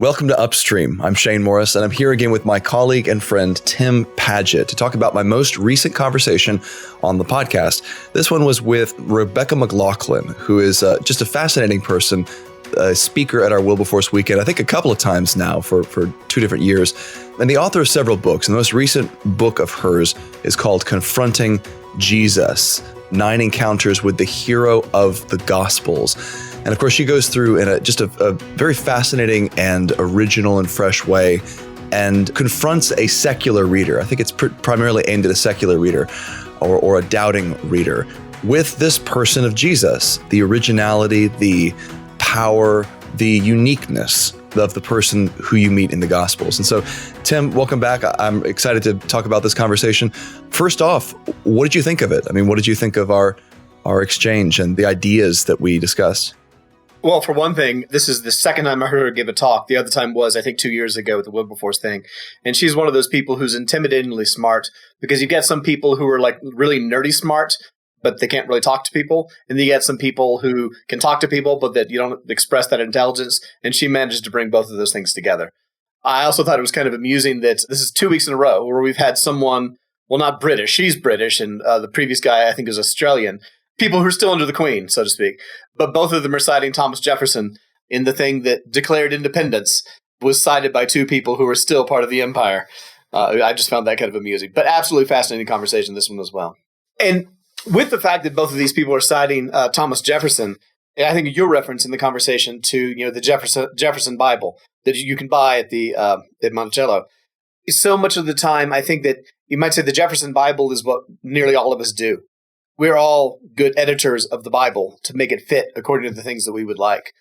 Welcome to Upstream. I'm Shane Morris, and I'm here again with my colleague and friend, Tim Padgett, to talk about my most recent conversation on the podcast. This one was with Rebecca McLaughlin, who is just a fascinating person, a speaker at our Wilberforce weekend, I think a couple of times now for 2 different years, and the author of several books. And the most recent book of hers is called Confronting Jesus, 9 Encounters with the Hero of the Gospels. And of course, she goes through in a very fascinating and original and fresh way and confronts a secular reader. I think it's primarily aimed at a secular reader or a doubting reader with this person of Jesus, the originality, the power, the uniqueness of the person who you meet in the Gospels. And so, Tim, welcome back. I'm excited to talk about this conversation. First off, what did you think of it? I mean, what did you think of our exchange and the ideas that we discussed? Well, for one thing, this is the second time I heard her give a talk. The other time was, I think, 2 years ago with the Wilberforce thing. And she's one of those people who's intimidatingly smart, because you get some people who are like really nerdy smart, but they can't really talk to people. And then you get some people who can talk to people, but that you don't express that intelligence. And she manages to bring both of those things together. I also thought it was kind of amusing that this is 2 weeks in a row where we've had someone, well, not British, she's British, and the previous guy I think is Australian, people who are still under the Queen, so to speak. But both of them are citing Thomas Jefferson in the thing that declared independence was cited by 2 people who were still part of the empire. I just found that kind of amusing. But absolutely fascinating conversation, this one as well. And with the fact that both of these people are citing Thomas Jefferson, I think your reference in the conversation to the Jefferson Bible that you can buy at Monticello. So much of the time, I think that you might say the Jefferson Bible is what nearly all of us do. We're all good editors of the Bible to make it fit according to the things that we would like.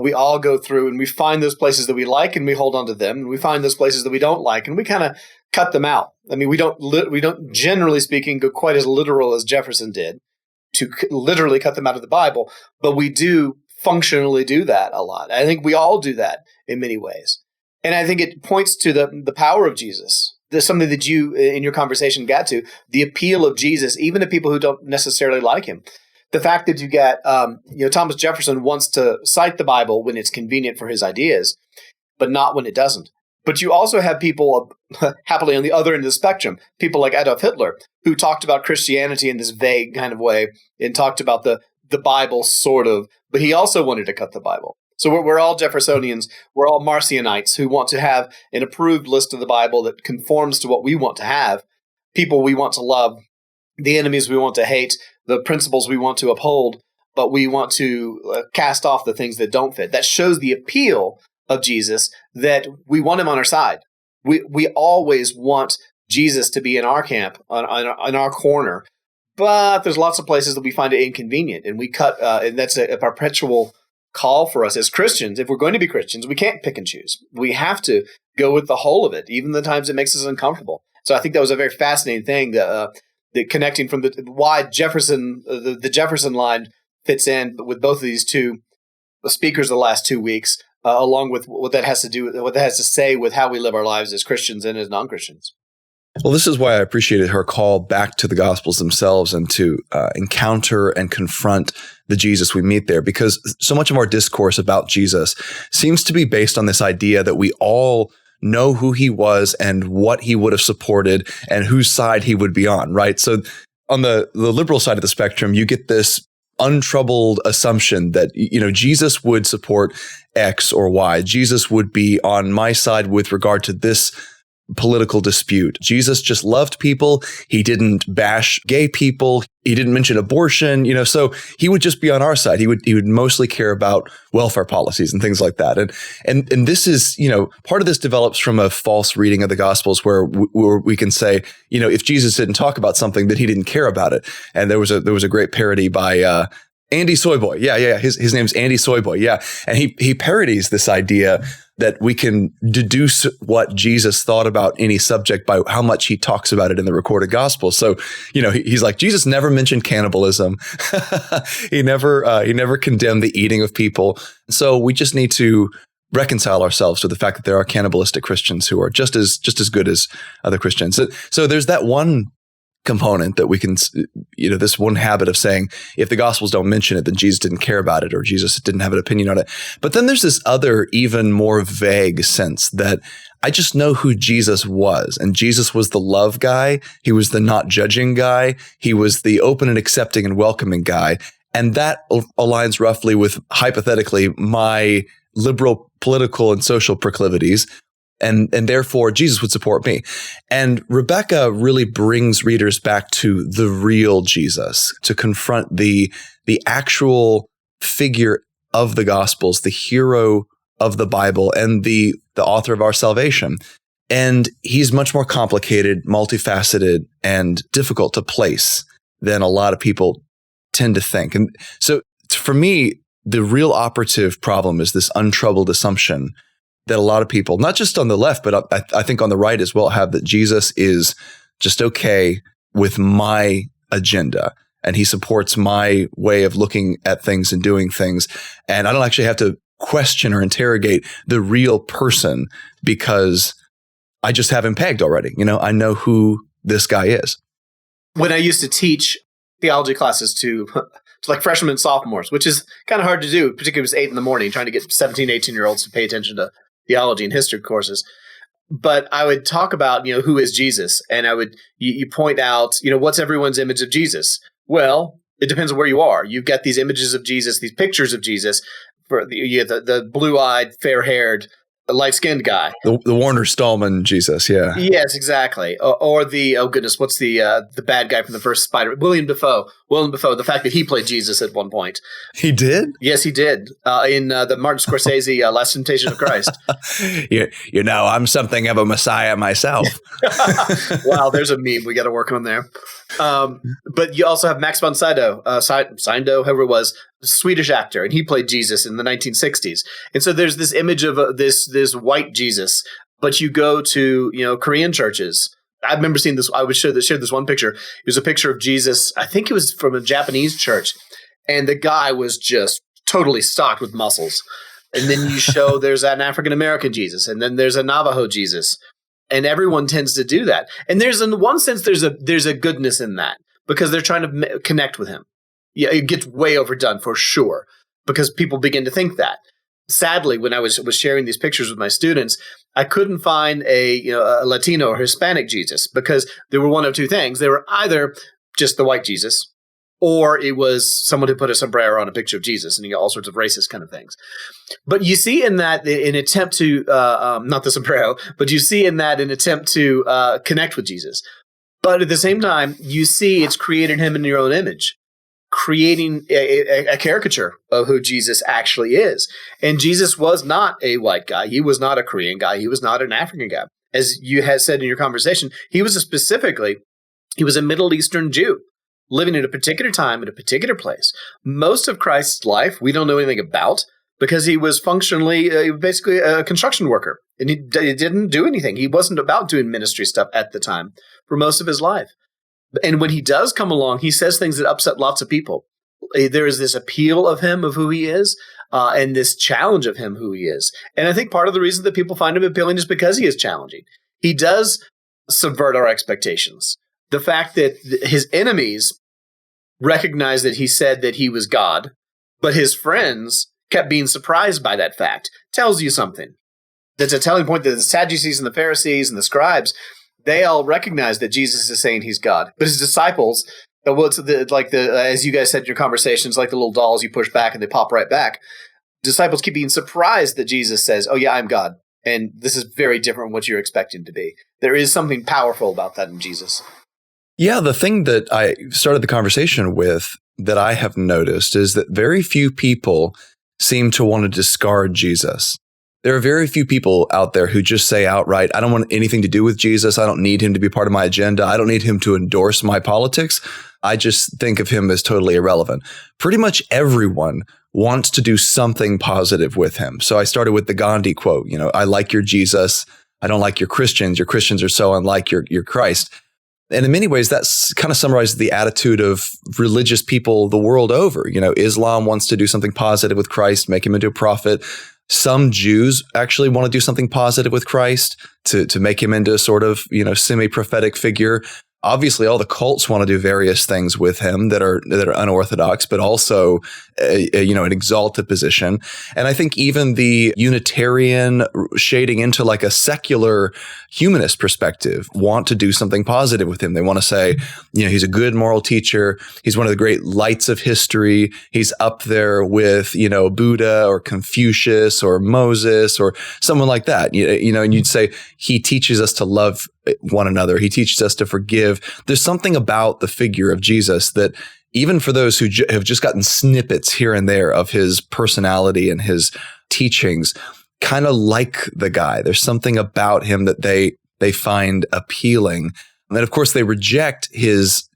We all go through and we find those places that we like and we hold on to them. And we find those places that we don't like and we kind of cut them out. I mean, we don't generally speaking go quite as literal as Jefferson did to literally cut them out of the Bible, but we do functionally do that a lot. I think we all do that in many ways. And I think it points to the power of Jesus. There's something that you, in your conversation, got to, the appeal of Jesus, even to people who don't necessarily like him. The fact that you get, Thomas Jefferson wants to cite the Bible when it's convenient for his ideas, but not when it doesn't. But you also have people happily on the other end of the spectrum, people like Adolf Hitler, who talked about Christianity in this vague kind of way and talked about the Bible sort of, but he also wanted to cut the Bible. So we're all Jeffersonians, we're all Marcionites who want to have an approved list of the Bible that conforms to what we want to have, people we want to love, the enemies we want to hate, the principles we want to uphold, but we want to cast off the things that don't fit. That shows the appeal of Jesus, that we want him on our side. We always want Jesus to be in our camp, on our corner, but there's lots of places that we find it inconvenient, and we cut, and that's a perpetual call for us as Christians. If we're going to be Christians, we can't pick and choose. We have to go with the whole of it, even the times it makes us uncomfortable. So I think that was a very fascinating thing, the connecting from why Jefferson, the Jefferson line fits in with both of these 2 speakers the last 2 weeks, along with what that has to do with what that has to say with how we live our lives as Christians and as non-Christians. Well, this is why I appreciated her call back to the Gospels themselves and to encounter and confront the Jesus we meet there, because so much of our discourse about Jesus seems to be based on this idea that we all know who he was and what he would have supported and whose side he would be on, right? So on the liberal side of the spectrum, you get this untroubled assumption that, Jesus would support X or Y. Jesus would be on my side with regard to this political dispute. Jesus just loved people. He didn't bash gay people. He didn't mention abortion, so he would just be on our side. He would mostly care about welfare policies and things like that. And this is, part of this develops from a false reading of the Gospels where we can say, if Jesus didn't talk about something, that he didn't care about it. And there was a great parody by Andy Soyboy. Yeah. His name's Andy Soyboy. Yeah. And he parodies this idea that we can deduce what Jesus thought about any subject by how much he talks about it in the recorded gospel. So, he's like, Jesus never mentioned cannibalism. He never condemned the eating of people. So we just need to reconcile ourselves to the fact that there are cannibalistic Christians who are just as good as other Christians. So there's that one component that we can, this one habit of saying, if the Gospels don't mention it, then Jesus didn't care about it or Jesus didn't have an opinion on it. But then there's this other, even more vague sense that I just know who Jesus was. And Jesus was the love guy. He was the not judging guy. He was the open and accepting and welcoming guy. And that aligns roughly with, hypothetically, my liberal political and social proclivities. And therefore, Jesus would support me. And Rebecca really brings readers back to the real Jesus, to confront the actual figure of the Gospels, the hero of the Bible, and the author of our salvation. And he's much more complicated, multifaceted, and difficult to place than a lot of people tend to think. And so for me, the real operative problem is this untroubled assumption that a lot of people, not just on the left, but I think on the right as well, have that Jesus is just okay with my agenda and he supports my way of looking at things and doing things. And I don't actually have to question or interrogate the real person because I just have him pegged already. I know who this guy is. When I used to teach theology classes to like freshmen and sophomores, which is kind of hard to do, particularly if it's 8 a.m, trying to get 17, 18-year-olds to pay attention to theology and history courses. But I would talk about, who is Jesus? And you point out, what's everyone's image of Jesus? Well, it depends on where you are. You've got these images of Jesus, these pictures of Jesus, for the blue-eyed, fair-haired, light-skinned guy. The Warner Stallman Jesus, yeah. Yes, exactly. Or the, what's the bad guy from the first Spider? William Dafoe. The fact that he played Jesus at one point. He did? Yes, he did. In the Martin Scorsese Last Temptation of Christ. I'm something of a messiah myself. Wow, there's a meme we got to work on there. But you also have Max von Sydow, however it was, Swedish actor, and he played Jesus in the 1960s. And so there's this image of this white Jesus. But you go to Korean churches. I remember seeing this. I would share this one picture. It was a picture of Jesus. I think it was from a Japanese church, and the guy was just totally stocked with muscles. And then you show there's an African American Jesus, and then there's a Navajo Jesus. And everyone tends to do that. And in one sense, there's a goodness in that because they're trying to connect with him. Yeah, it gets way overdone for sure because people begin to think that. Sadly, when I was sharing these pictures with my students, I couldn't find a Latino or Hispanic Jesus because there were one of two things. They were either just the white Jesus, or it was someone who put a sombrero on a picture of Jesus, and you got all sorts of racist kind of things. But you see in that an attempt to, not the sombrero, but you see in that an attempt to connect with Jesus. But at the same time, you see it's created him in your own image, creating a caricature of who Jesus actually is. And Jesus was not a white guy. He was not a Korean guy. He was not an African guy. As you had said in your conversation, he was a Middle Eastern Jew living at a particular time, in a particular place. Most of Christ's life, we don't know anything about because he was functionally, basically a construction worker. And he didn't do anything. He wasn't about doing ministry stuff at the time for most of his life. And when he does come along, he says things that upset lots of people. There is this appeal of him, of who he is, and this challenge of him, who he is. And I think part of the reason that people find him appealing is because he is challenging. He does subvert our expectations. The fact that his enemies recognized that he said that he was God, but his friends kept being surprised by that fact, tells you something. That's a telling point that the Sadducees and the Pharisees and the scribes, they all recognize that Jesus is saying he's God. But his disciples, as you guys said in your conversations, like the little dolls you push back and they pop right back. Disciples keep being surprised that Jesus says, oh yeah, I'm God. And this is very different from what you're expecting to be. There is something powerful about that in Jesus. Yeah, the thing that I started the conversation with that I have noticed is that very few people seem to want to discard Jesus. There are very few people out there who just say outright, I don't want anything to do with Jesus. I don't need him to be part of my agenda. I don't need him to endorse my politics. I just think of him as totally irrelevant. Pretty much everyone wants to do something positive with him. So I started with the Gandhi quote, I like your Jesus. I don't like your Christians. Your Christians are so unlike your Christ. And in many ways, that kind of summarizes the attitude of religious people the world over. Islam wants to do something positive with Christ, make him into a prophet. Some Jews actually want to do something positive with Christ to make him into a sort of, semi-prophetic figure. obviously all the cults want to do various things with him that are unorthodox, but also an exalted position. And I think even the Unitarian shading into like a secular humanist perspective want to do something positive with him. They want to say, he's a good moral teacher. He's one of the great lights of history. He's up there with, Buddha or Confucius or Moses or someone like that. And you'd say he teaches us to love one another. He teaches us to forgive. There's something about the figure of Jesus that even for those who have just gotten snippets here and there of his personality and his teachings, kind of like the guy. There's something about him that they find appealing. And then, of course, they reject his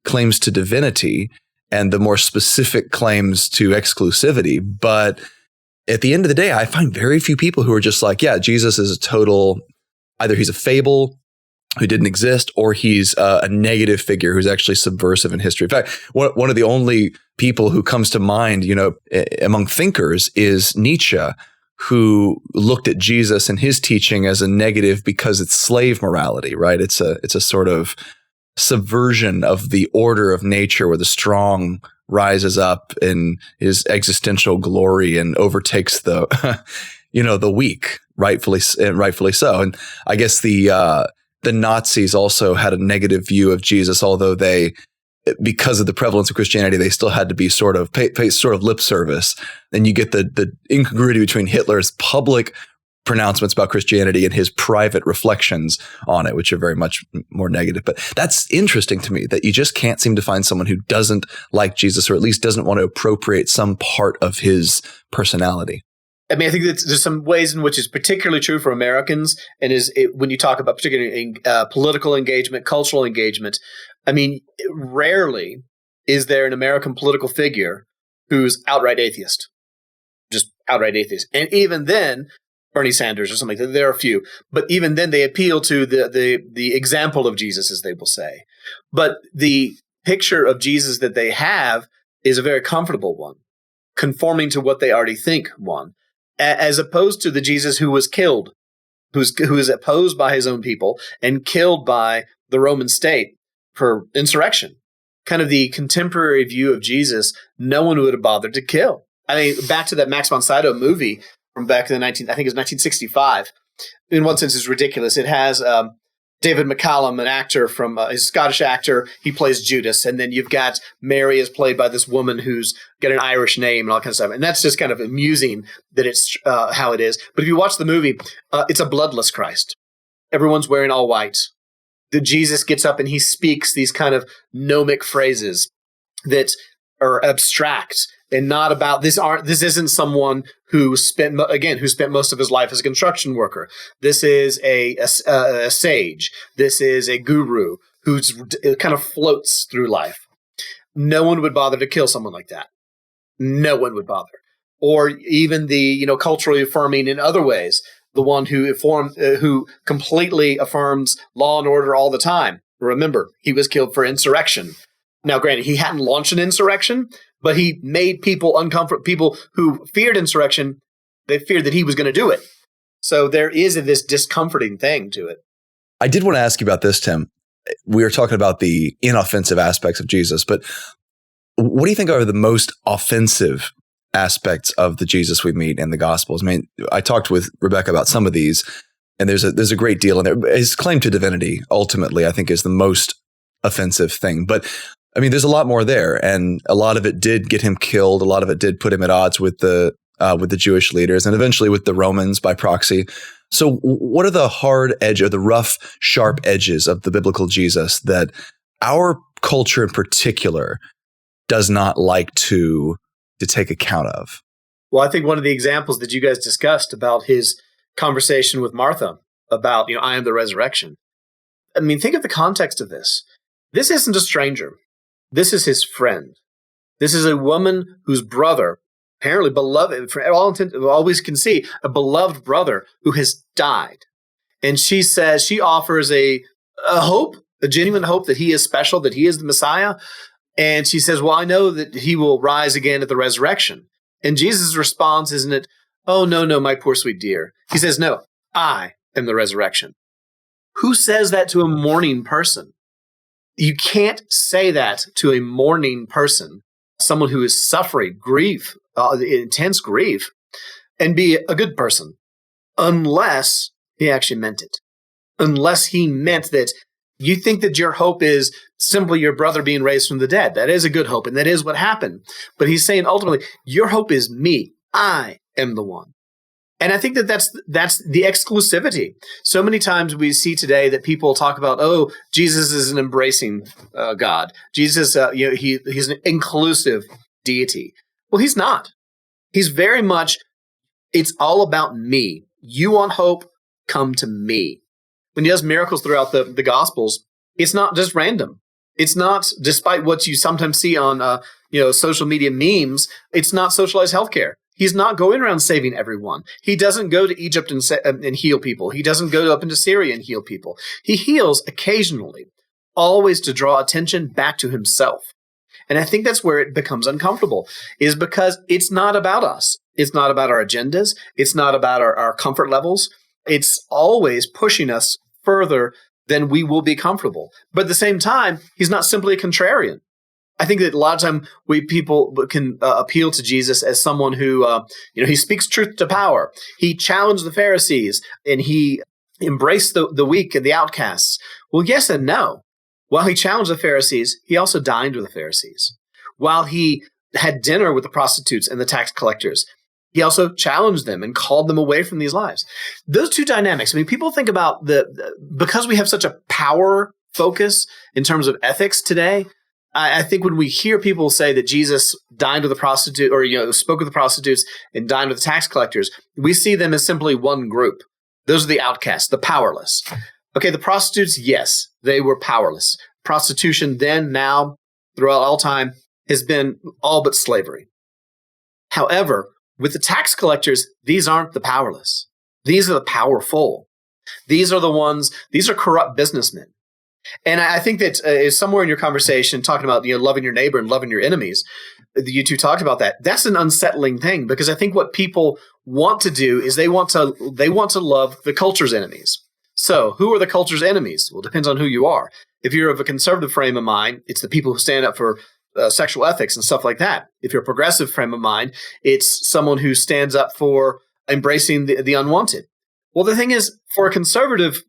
claims to divinity and the more specific claims to exclusivity. But at the end of the day, I find very few people who are just like, yeah, Jesus is a total, either he's a fable who didn't exist, or he's a negative figure who's actually subversive in history. In fact, one of the only people who comes to mind, among thinkers is Nietzsche, who looked at Jesus and his teaching as a negative because it's slave morality, right? It's a sort of subversion of the order of nature where the strong rises up in his existential glory and overtakes the, the weak, rightfully so. And I guess the Nazis also had a negative view of Jesus, although because of the prevalence of Christianity, they still had to be sort of pay sort of lip service. And you get the incongruity between Hitler's public pronouncements about Christianity and his private reflections on it, which are very much more negative. But that's interesting to me that you just can't seem to find someone who doesn't like Jesus, or at least doesn't want to appropriate some part of his personality. I mean, I think that there's some ways in which it's particularly true for Americans, and when you talk about particularly political engagement, cultural engagement. I mean, rarely is there an American political figure who's outright atheist, just outright atheist. And even then, Bernie Sanders or something like that, there are a few, but even then they appeal to the example of Jesus, as they will say. But the picture of Jesus that they have is a very comfortable one, conforming to what they already think one. As opposed to the Jesus who was killed, who was opposed by his own people and killed by the Roman state for insurrection. Kind of the contemporary view of Jesus, no one would have bothered to kill. I mean, back to that Max von Sydow movie from back in I think it was 1965. In one sense, it's ridiculous. It has David McCallum, an actor from a Scottish actor. He plays Judas. And then you've got Mary is played by this woman who's got an Irish name and all kinds of stuff. And that's just kind of amusing that it's how it is. But if you watch the movie, it's a bloodless Christ. Everyone's wearing all white. The Jesus gets up and he speaks these kind of gnomic phrases that are abstract and not about this isn't someone who spent most of his life as a construction worker. This is a sage. This is a guru who's kind of floats through life. No one would bother to kill someone like that. No one would bother. Or even the culturally affirming in other ways, the one who completely affirms law and order all the time. Remember, he was killed for insurrection. Now, granted, he hadn't launched an insurrection, but he made people uncomfortable. People who feared insurrection, they feared that he was going to do it. So there is this discomforting thing to it. I did want to ask you about this, Tim. We were talking about the inoffensive aspects of Jesus, but what do you think are the most offensive aspects of the Jesus we meet in the Gospels? I mean, I talked with Rebecca about some of these, and there's a great deal in there. His claim to divinity, ultimately, I think is the most offensive thing. But I mean, there's a lot more there, and a lot of it did get him killed. A lot of it did put him at odds with the Jewish leaders, and eventually with the Romans by proxy. So, what are the hard edge or the rough, sharp edges of the biblical Jesus that our culture in particular does not like to take account of? Well, I think one of the examples that you guys discussed about his conversation with Martha about, I am the resurrection. I mean, think of the context of this. This isn't a stranger. This is his friend. This is a woman whose brother, apparently beloved, for all intents, always can see, a beloved brother who has died. And she offers a hope, a genuine hope that he is special, that he is the Messiah. And she says, well, I know that he will rise again at the resurrection. And Jesus' response, isn't it, oh, no, my poor sweet dear. He says, no, I am the resurrection. Who says that to a mourning person? You can't say that to a mourning person, someone who is suffering grief, intense grief, and be a good person, unless he actually meant it. Unless he meant that you think that your hope is simply your brother being raised from the dead. That is a good hope, and that is what happened. But he's saying ultimately, your hope is me. I am the one. And I think that that's the exclusivity. So many times we see today that people talk about, oh, Jesus is an embracing God. Jesus, he's an inclusive deity. Well, he's not. He's very much, it's all about me. You want hope? Come to me. When he does miracles throughout the Gospels, it's not just random. It's not, despite what you sometimes see on social media memes, it's not socialized healthcare. He's not going around saving everyone. He doesn't go to Egypt and heal people. He doesn't go up into Syria and heal people. He heals occasionally, always to draw attention back to himself. And I think that's where it becomes uncomfortable, is because it's not about us. It's not about our agendas. It's not about our comfort levels. It's always pushing us further than we will be comfortable. But at the same time, he's not simply a contrarian. I think that a lot of time people can appeal to Jesus as someone who, he speaks truth to power. He challenged the Pharisees and he embraced the weak and the outcasts. Well, yes and no. While he challenged the Pharisees, he also dined with the Pharisees. While he had dinner with the prostitutes and the tax collectors, he also challenged them and called them away from these lives. Those two dynamics, people think about because we have such a power focus in terms of ethics today, I think when we hear people say that Jesus dined with the prostitute or spoke with the prostitutes and dined with the tax collectors, we see them as simply one group. Those are the outcasts, the powerless. Okay, the prostitutes, yes, they were powerless. Prostitution then, now, throughout all time, has been all but slavery. However, with the tax collectors, these aren't the powerless. These are the powerful. These are corrupt businessmen. And I think that somewhere in your conversation, talking about loving your neighbor and loving your enemies, you two talked about that. That's an unsettling thing, because I think what people want to do is they want to love the culture's enemies. So who are the culture's enemies? Well, it depends on who you are. If you're of a conservative frame of mind, it's the people who stand up for sexual ethics and stuff like that. If you're a progressive frame of mind, it's someone who stands up for embracing the unwanted. Well, the thing is, for a conservative,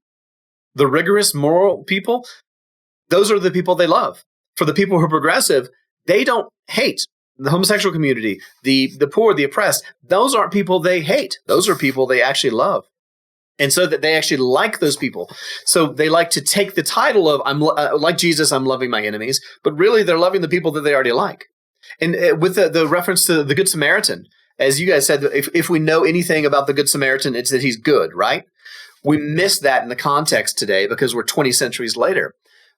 the rigorous moral people, those are the people they love. For the people who are progressive, they don't hate the homosexual community, the poor, the oppressed. Those aren't people they hate. Those are people they actually love. And so that they actually like those people. So they like to take the title of, like Jesus, I'm loving my enemies, but really they're loving the people that they already like. And with the reference to the Good Samaritan, as you guys said, if we know anything about the Good Samaritan, it's that he's good, right? We miss that in the context today because we're 20 centuries later.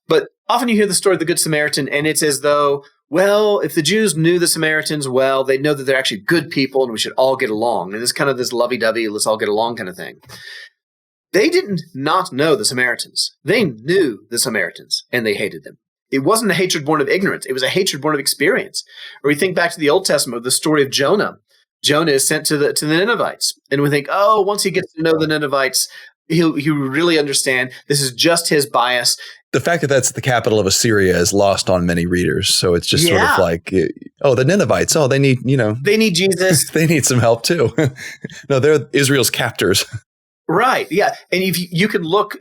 But often you hear the story of the Good Samaritan, and it's as though, well, if the Jews knew the Samaritans well, they'd know that they're actually good people and we should all get along. And it's kind of this lovey-dovey, let's all get along kind of thing. They didn't not know the Samaritans. They knew the Samaritans, and they hated them. It wasn't a hatred born of ignorance. It was a hatred born of experience. Or we think back to the Old Testament, the story of Jonah. Jonah is sent to the Ninevites. And we think, oh, once he gets to know the Ninevites, he'll really understand this is just his bias. The fact that that's the capital of Assyria is lost on many readers. So it's just sort of like, oh, the Ninevites, oh, they need, They need Jesus. They need some help too. No, they're Israel's captors. Right. Yeah. And if you can look,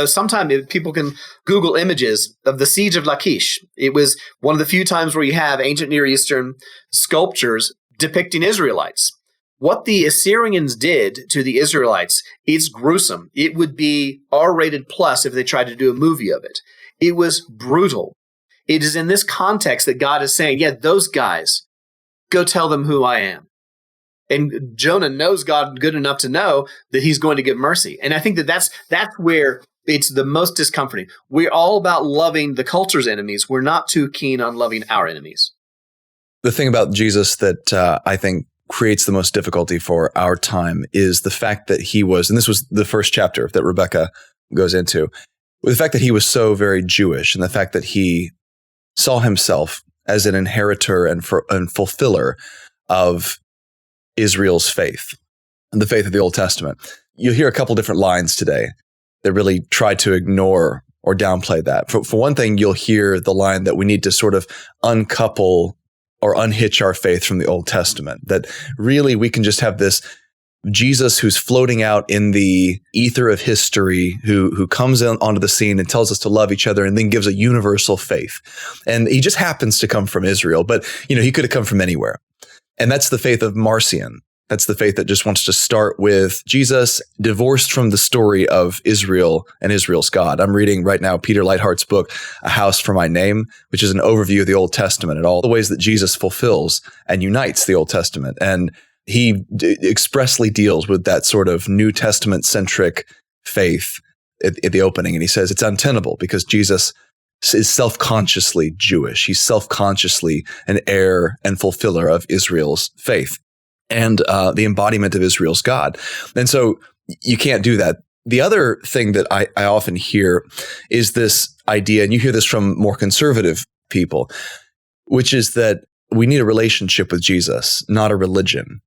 sometime people can Google images of the siege of Lachish. It was one of the few times where you have ancient Near Eastern sculptures depicting Israelites. What the Assyrians did to the Israelites is gruesome. It would be R-rated plus if they tried to do a movie of it. It was brutal. It is in this context that God is saying, yeah, those guys, go tell them who I am. And Jonah knows God good enough to know that he's going to give mercy. And I think that that's where it's the most discomforting. We're all about loving the culture's enemies. We're not too keen on loving our enemies. The thing about Jesus that I think creates the most difficulty for our time is the fact that he was, and this was the first chapter that Rebecca goes into, the fact that he was so very Jewish and the fact that he saw himself as an inheritor and fulfiller of Israel's faith, and the faith of the Old Testament. You'll hear a couple different lines today that really try to ignore or downplay that. For one thing, you'll hear the line that we need to sort of uncouple or unhitch our faith from the Old Testament, that really we can just have this Jesus who's floating out in the ether of history, who comes onto the scene and tells us to love each other and then gives a universal faith. And he just happens to come from Israel, but he could have come from anywhere. And that's the faith of Marcion. That's the faith that just wants to start with Jesus divorced from the story of Israel and Israel's God. I'm reading right now Peter Leithart's book, A House for My Name, which is an overview of the Old Testament and all the ways that Jesus fulfills and unites the Old Testament. And he expressly deals with that sort of New Testament-centric faith at the opening. And he says it's untenable because Jesus is self-consciously Jewish. He's self-consciously an heir and fulfiller of Israel's faith and the embodiment of Israel's God. And so you can't do that. The other thing that I often hear is this idea, and you hear this from more conservative people, which is that we need a relationship with Jesus, not a religion.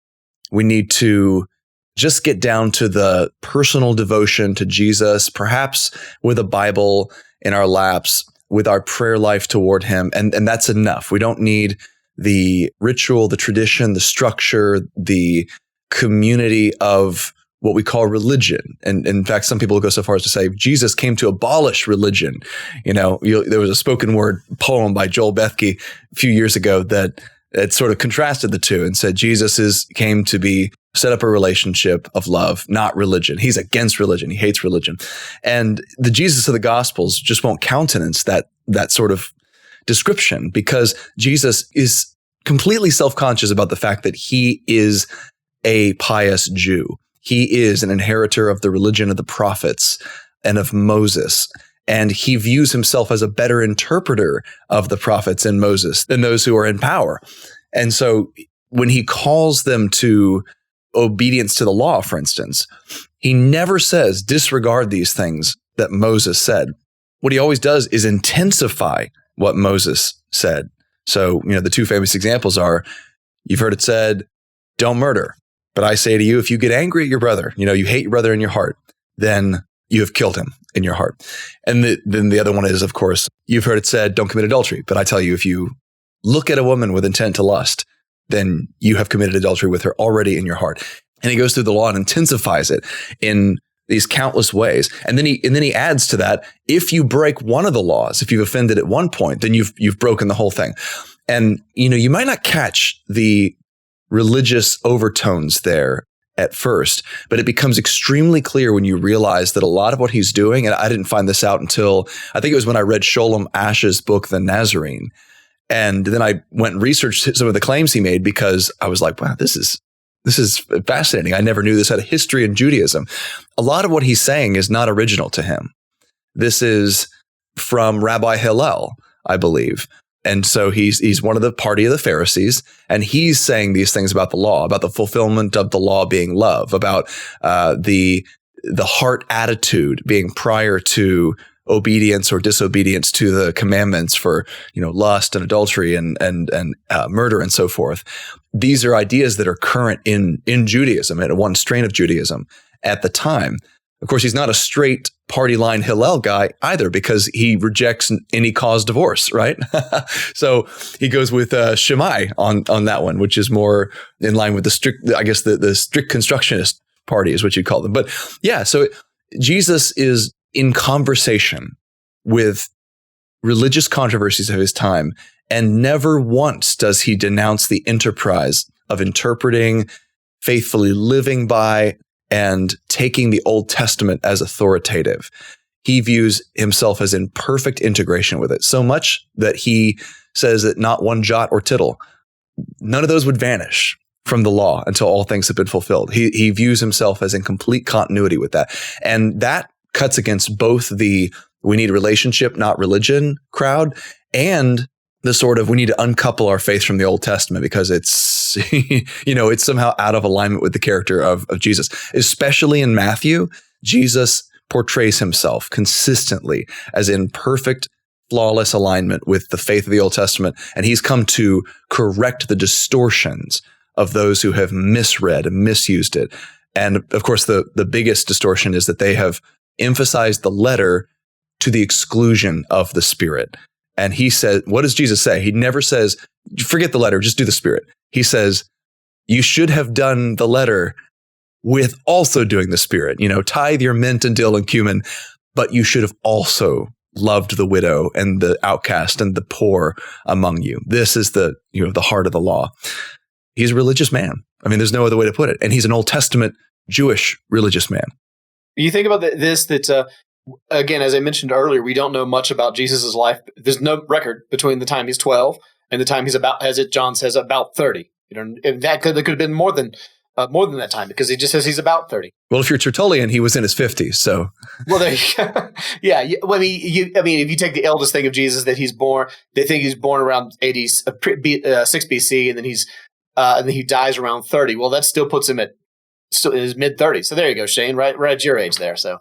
We need to just get down to the personal devotion to Jesus, perhaps with a Bible in our laps, with our prayer life toward him. And that's enough. We don't need the ritual, the tradition, the structure, the community of what we call religion. And in fact, some people go so far as to say Jesus came to abolish religion. There was a spoken word poem by Joel Bethke a few years ago that sort of contrasted the two and said Jesus came to set up a relationship of love, not religion. He's against religion. He hates religion. And the Jesus of the Gospels just won't countenance that sort of description, because Jesus is completely self-conscious about the fact that he is a pious Jew. He is an inheritor of the religion of the prophets and of Moses. And he views himself as a better interpreter of the prophets and Moses than those who are in power. And so when he calls them to obedience to the law, for instance, he never says disregard these things that Moses said. What he always does is intensify what Moses said. So, the two famous examples are, you've heard it said, don't murder. But I say to you, if you get angry at your brother, you hate your brother in your heart, then you have killed him in your heart. And then the other one is, of course, you've heard it said, don't commit adultery. But I tell you, if you look at a woman with intent to lust, then you have committed adultery with her already in your heart. And he goes through the law and intensifies it in these countless ways. And then he adds to that, if you break one of the laws, if you've offended at one point, then you've broken the whole thing. And, you might not catch the religious overtones there at first, but it becomes extremely clear when you realize that a lot of what he's doing, and I didn't find this out until, I think it was when I read Sholem Asch's book, The Nazarene. And then I went and researched some of the claims he made, because I was like, wow, this is fascinating. I never knew this had a history in Judaism. A lot of what he's saying is not original to him. This is from Rabbi Hillel, I believe. And so he's one of the party of the Pharisees, and he's saying these things about the law, about the fulfillment of the law being love, about the heart attitude being prior to obedience or disobedience to the commandments for lust and adultery and murder and so forth. These are ideas that are current in Judaism, and one strain of Judaism at the time. Of course, he's not a straight party line Hillel guy either, because he rejects any cause divorce, right? So he goes with Shammai on that one, which is more in line with the strict, I guess the strict constructionist party is what you'd call them. But yeah, so Jesus is in conversation with religious controversies of his time, and never once does he denounce the enterprise of interpreting, faithfully living by, and taking the Old Testament as authoritative. He views himself as in perfect integration with it, so much that he says that not one jot or tittle, none of those would vanish from the law until all things have been fulfilled. He views himself as in complete continuity with that. And that cuts against both the we need a relationship, not religion crowd, and the sort of we need to uncouple our faith from the Old Testament because it's, it's somehow out of alignment with the character of Jesus. Especially in Matthew, Jesus portrays himself consistently as in perfect, flawless alignment with the faith of the Old Testament. And he's come to correct the distortions of those who have misread and misused it. And of course, the biggest distortion is that they have emphasized the letter to the exclusion of the Spirit. And he said, what does Jesus say? He never says, forget the letter, just do the Spirit. He says, you should have done the letter with also doing the Spirit. Tithe your mint and dill and cumin, but you should have also loved the widow and the outcast and the poor among you. This is the heart of the law. He's a religious man. I mean, there's no other way to put it. And he's an Old Testament Jewish religious man. You think about this, that again, as I mentioned earlier, we don't know much about Jesus' life. There's no record between the time he's 12 and the time he's about, John says, about 30. And that could have been more than that time, because he just says he's about 30. Well, if you're Tertullian, he was in his 50s. So, well, there you go. Yeah. Well, if you take the eldest thing of Jesus, that he's born, they think he's born around 6 BC, and then he dies around 30. Well, that still puts him in his mid 30s. So there you go, Shane, right at your age there. So,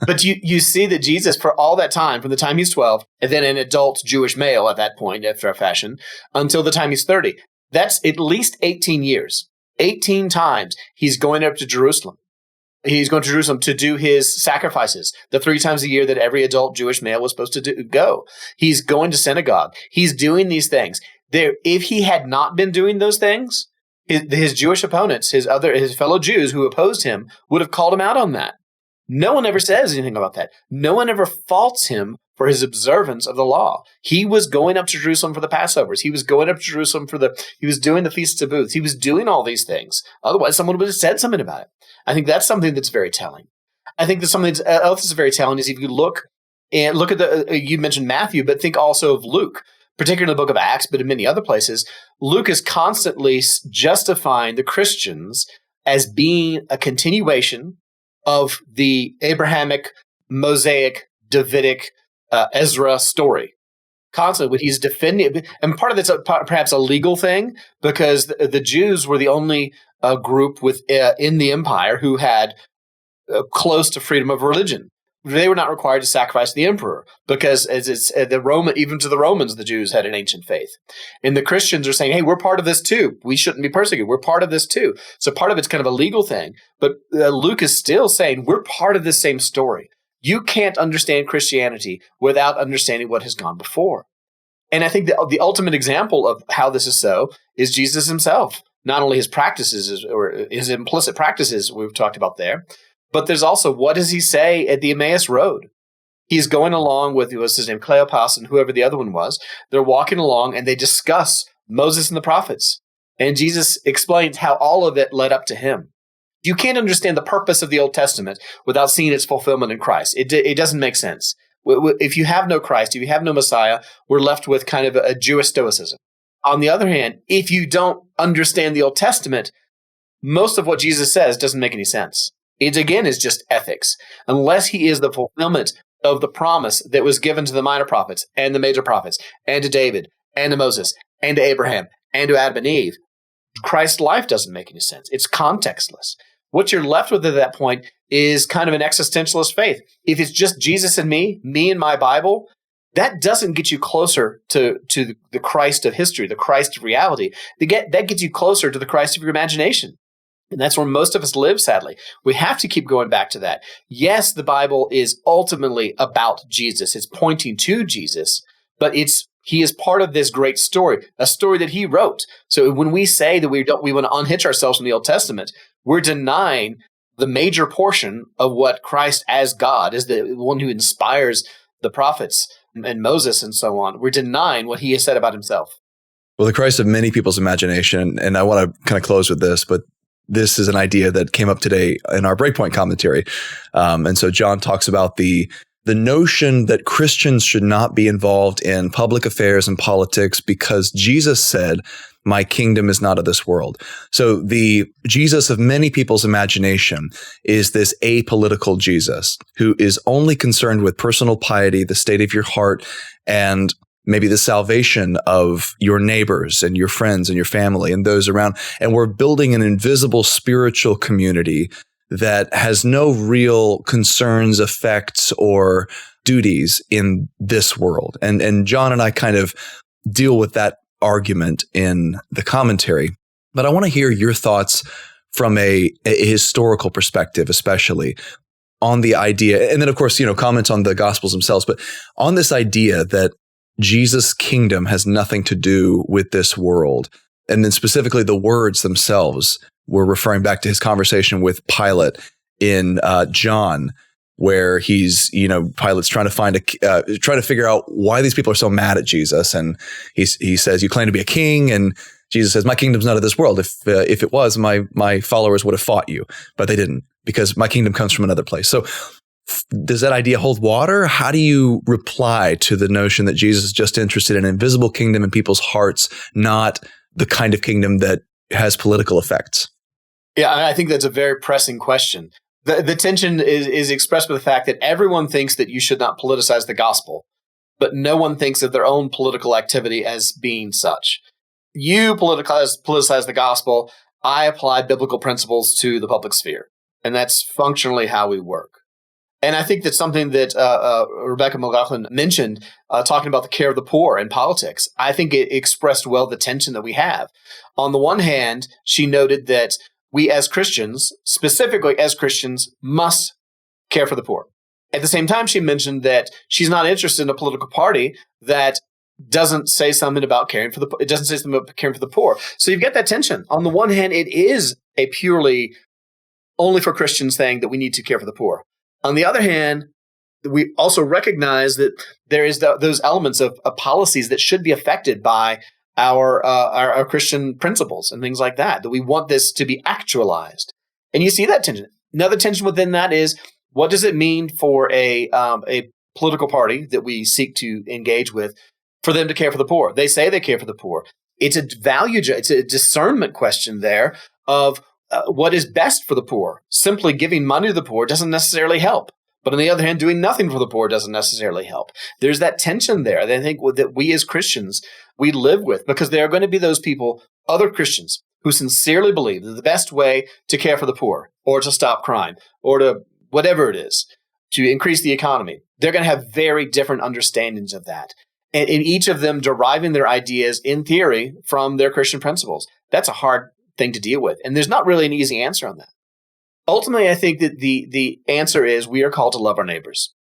but you see that Jesus, for all that time, from the time he's 12, and then an adult Jewish male at that point, after a fashion, until the time he's 30, that's at least 18 years. 18 times he's going up to Jerusalem. He's going to Jerusalem to do his sacrifices, the 3 times a year that every adult Jewish male was supposed to go. He's going to synagogue. He's doing these things. If he had not been doing those things, his Jewish opponents, his fellow Jews who opposed him, would have called him out on that. No one ever says anything about that. No one ever faults him for his observance of the law. He was going up to Jerusalem for the Passovers. He was going up to Jerusalem he was doing the Feasts of Booths. He was doing all these things. Otherwise, someone would have said something about it. I think that's something that's very telling. I think that something else that's very telling is if you look at you mentioned Matthew, but think also of Luke, particularly in the book of Acts, but in many other places. Luke is constantly justifying the Christians as being a continuation of the Abrahamic, Mosaic, Davidic, Ezra story. Constantly, when he's defending, and part of it's perhaps a legal thing, because the Jews were the only group in the empire who had close to freedom of religion. They were not required to sacrifice the emperor, because even to the Romans, the Jews had an ancient faith. And the Christians are saying, hey, we're part of this too. We shouldn't be persecuted. We're part of this too. So part of it's kind of a legal thing. But Luke is still saying we're part of this same story. You can't understand Christianity without understanding what has gone before. And I think the ultimate example of how this is so is Jesus himself. Not only his practices or his implicit practices we've talked about there, but there's also, what does he say at the Emmaus Road? He's going along with, what's his name, Cleopas and whoever the other one was. They're walking along and they discuss Moses and the prophets. And Jesus explains how all of it led up to him. You can't understand the purpose of the Old Testament without seeing its fulfillment in Christ. It doesn't make sense. If you have no Christ, if you have no Messiah, we're left with kind of a Jewish stoicism. On the other hand, if you don't understand the Old Testament, most of what Jesus says doesn't make any sense. It, again, is just ethics. Unless he is the fulfillment of the promise that was given to the minor prophets and the major prophets and to David and to Moses and to Abraham and to Adam and Eve, Christ's life doesn't make any sense. It's contextless. What you're left with at that point is kind of an existentialist faith. If it's just Jesus and me and my Bible, that doesn't get you closer to the Christ of history, the Christ of reality. That gets you closer to the Christ of your imagination. And that's where most of us live, sadly. We have to keep going back to that. Yes, the Bible is ultimately about Jesus. It's pointing to Jesus, but he is part of this great story, a story that he wrote. So when we say that we want to unhitch ourselves from the Old Testament, we're denying the major portion of what Christ as God is, the one who inspires the prophets and Moses and so on. We're denying what he has said about himself. Well, the Christ of many people's imagination, and I want to kind of close with this, but this is an idea that came up today in our Breakpoint commentary. And so John talks about the notion that Christians should not be involved in public affairs and politics because Jesus said, my kingdom is not of this world. So the Jesus of many people's imagination is this apolitical Jesus who is only concerned with personal piety, the state of your heart, and maybe the salvation of your neighbors and your friends and your family and those around. And we're building an invisible spiritual community that has no real concerns, effects, or duties in this world. And John and I kind of deal with that argument in the commentary. But I want to hear your thoughts from a historical perspective, especially. on the idea, and then of course, comments on the Gospels themselves, but on this idea that Jesus' kingdom has nothing to do with this world. And then specifically the words themselves were referring back to his conversation with Pilate in John, where Pilate's trying to figure out why these people are so mad at Jesus. And he says, you claim to be a king. And Jesus says, my kingdom's not of this world. If it was, my followers would have fought you, but they didn't, because my kingdom comes from another place. So does that idea hold water? How do you reply to the notion that Jesus is just interested in an invisible kingdom in people's hearts, not the kind of kingdom that has political effects? Yeah, I think that's a very pressing question. The tension is expressed by the fact that everyone thinks that you should not politicize the gospel, but no one thinks of their own political activity as being such. You politicize the gospel. I apply biblical principles to the public sphere, and that's functionally how we work. And I think that's something that Rebecca McLaughlin mentioned, talking about the care of the poor in politics. I think it expressed well the tension that we have. On the one hand, she noted that we as Christians, specifically as Christians, must care for the poor. At the same time, she mentioned that she's not interested in a political party that doesn't say something about caring for the poor. So you've got that tension. On the one hand, it is a purely only for Christians thing that we need to care for the poor. On the other hand, we also recognize that there is those elements of policies that should be affected by our Christian principles and things like that we want this to be actualized. And you see that tension. Another tension within that is, what does it mean for a political party that we seek to engage with for them to care for the poor? They say they care for the poor. It's a discernment question there of what is best for the poor. Simply giving money to the poor doesn't necessarily help. But on the other hand, doing nothing for the poor doesn't necessarily help. There's that tension there that I think that we as Christians, we live with, because there are going to be those people, other Christians, who sincerely believe that the best way to care for the poor or to stop crime or to whatever it is, to increase the economy, they're going to have very different understandings of that. And in each of them deriving their ideas in theory from their Christian principles. That's a hard thing to deal with. And there's not really an easy answer on that. Ultimately, I think that the answer is we are called to love our neighbors.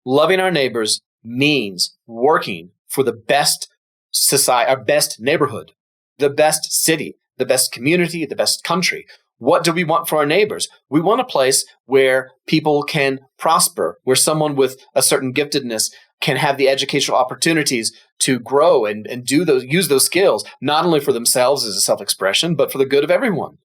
Loving our neighbors means working for the best society, our best neighborhood, the best city, the best community, the best country. What do we want for our neighbors? We want a place where people can prosper, where someone with a certain giftedness can have the educational opportunities to grow and use those skills, not only for themselves as a self-expression, but for the good of everyone.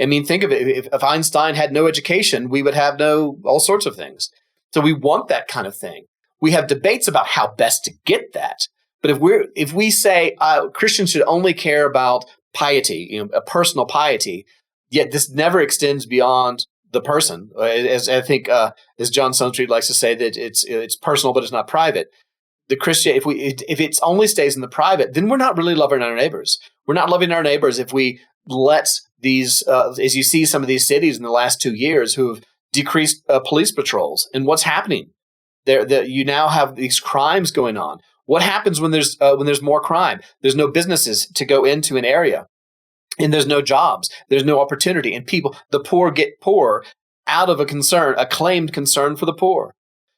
I mean, think of it. If Einstein had no education, we would have all sorts of things. So we want that kind of thing. We have debates about how best to get that. But if we say Christians should only care about piety, a personal piety, yet this never extends beyond the person, as I think as John Sunstreet likes to say, that it's personal but it's not private. The Christian, if it only stays in the private, then we're not really loving our neighbors. We're not loving our neighbors if we let these, as you see some of these cities in the last 2 years who have decreased police patrols. And what's happening? You now have these crimes going on. What happens when there's more crime? There's no businesses to go into an area, and there's no jobs. There's no opportunity, and the poor get poorer out of a claimed concern for the poor.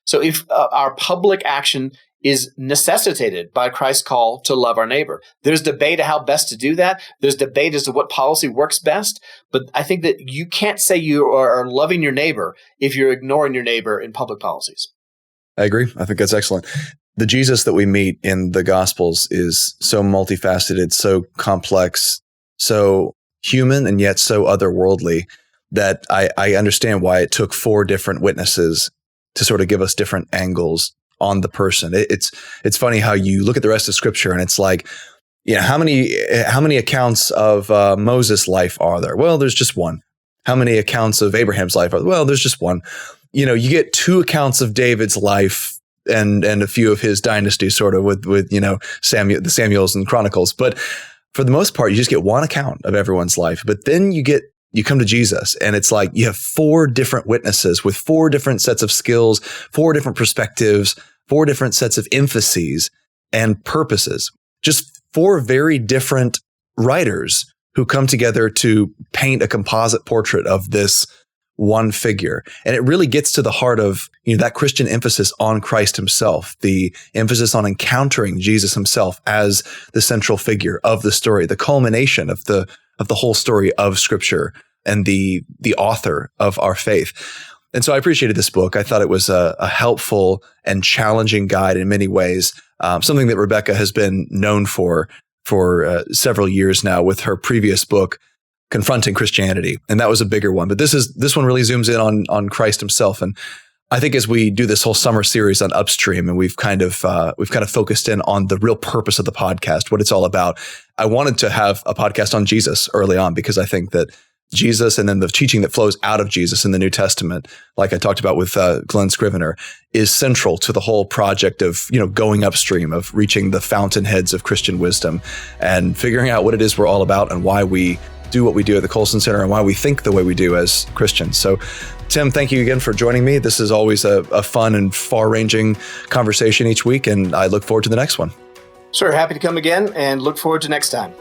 So if our public action is necessitated by Christ's call to love our neighbor, there's debate of how best to do that. There's debate as to what policy works best. But I think that you can't say you are loving your neighbor if you're ignoring your neighbor in public policies. I agree. I think that's excellent. The Jesus that we meet in the Gospels is so multifaceted, so complex, so human, and yet so otherworldly that I understand why it took 4 different witnesses to sort of give us different angles on the person. It's funny how you look at the rest of Scripture and it's like, how many accounts of Moses' life are there? Well, there's just one. How many accounts of Abraham's life are there? Well, there's just one. You get 2 accounts of David's life and a few of his dynasty, sort of with Samuel, the Samuels and Chronicles. But for the most part, you just get 1 account of everyone's life. But then you come to Jesus, and it's like you have 4 different witnesses with 4 different sets of skills, 4 different perspectives, 4 different sets of emphases and purposes. Just 4 very different writers who come together to paint a composite portrait of this one figure. And it really gets to the heart of, that Christian emphasis on Christ himself, the emphasis on encountering Jesus himself as the central figure of the story, the culmination of the whole story of Scripture and the author of our faith. And so I appreciated this book. I thought it was a helpful and challenging guide in many ways, something that Rebecca has been known for several years now with her previous book, Confronting Christianity. And that was a bigger one. But this one really zooms in on Christ himself. And I think as we do this whole summer series on Upstream, and we've kind of focused in on the real purpose of the podcast, what it's all about. I wanted to have a podcast on Jesus early on because I think that Jesus and then the teaching that flows out of Jesus in the New Testament, like I talked about with Glenn Scrivener, is central to the whole project of, going upstream, of reaching the fountainheads of Christian wisdom and figuring out what it is we're all about and why we do what we do at the Colson Center and why we think the way we do as Christians. So, Tim, thank you again for joining me. This is always a fun and far-ranging conversation each week, and I look forward to the next one. Sure, happy to come again and look forward to next time.